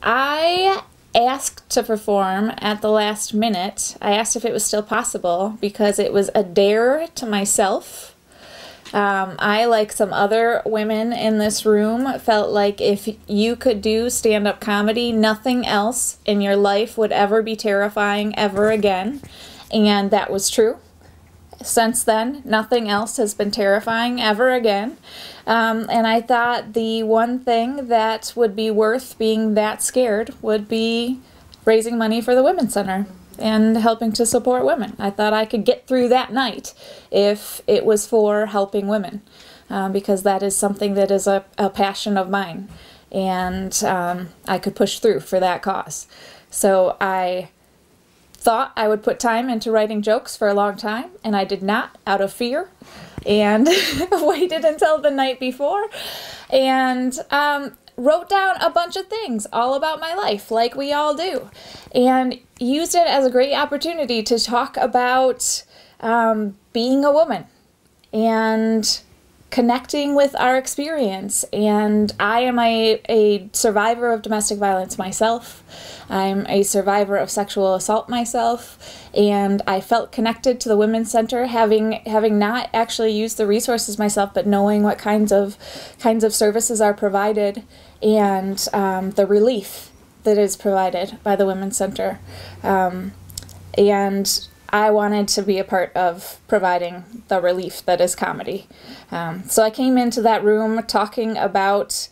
I asked to perform at the last minute. I asked if it was still possible because it was a dare to myself. I, like some other women in this room, felt like if you could do stand-up comedy, nothing else in your life would ever be terrifying ever again. And that was true. Since then, nothing else has been terrifying ever again. And I thought the one thing that would be worth being that scared would be raising money for the Women's Center and helping to support women. I thought I could get through that night if it was for helping women, because that is something that is a passion of mine, and I could push through for that cause. So I thought I would put time into writing jokes for a long time, and I did not, out of fear, and waited until the night before, and wrote down a bunch of things all about my life, like we all do, and used it as a great opportunity to talk about being a woman and connecting with our experience. And I am a survivor of domestic violence myself. I'm a survivor of sexual assault myself, and I felt connected to the Women's Center, having not actually used the resources myself, but knowing what kinds of services are provided, and the relief that is provided by the Women's Center. And I wanted to be a part of providing the relief that is comedy. So I came into that room talking about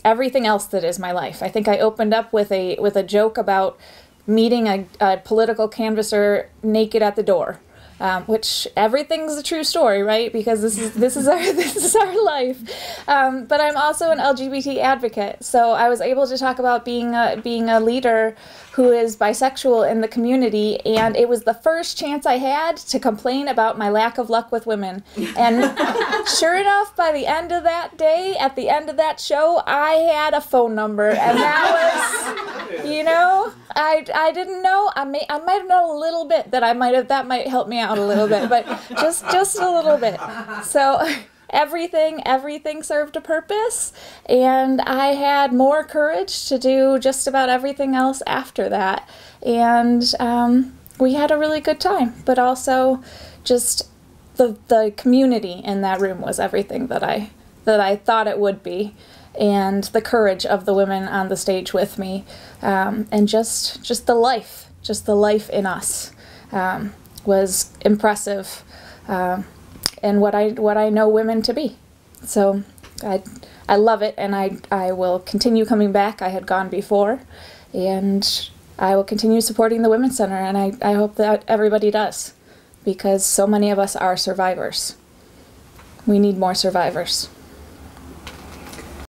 everything else that is my life. I think I opened up with a joke about meeting a political canvasser naked at the door, which everything's a true story, right? Because this is our life. But I'm also an LGBT advocate, so I was able to talk about being a leader who is bisexual in the community, and it was the first chance I had to complain about my lack of luck with women. And sure enough, by the end of that day, at the end of that show, I had a phone number, and that was, you know, I didn't know. I might have known a little bit that might help me out a little bit, but just a little bit. So everything served a purpose, and I had more courage to do just about everything else after that. And we had a really good time, but also just the community in that room was everything that I thought it would be. And the courage of the women on the stage with me, and just the life in us was impressive, and what I know women to be. So I love it, and I will continue coming back. I had gone before, and I will continue supporting the Women's Center, and I hope that everybody does, because so many of us are survivors. We need more survivors.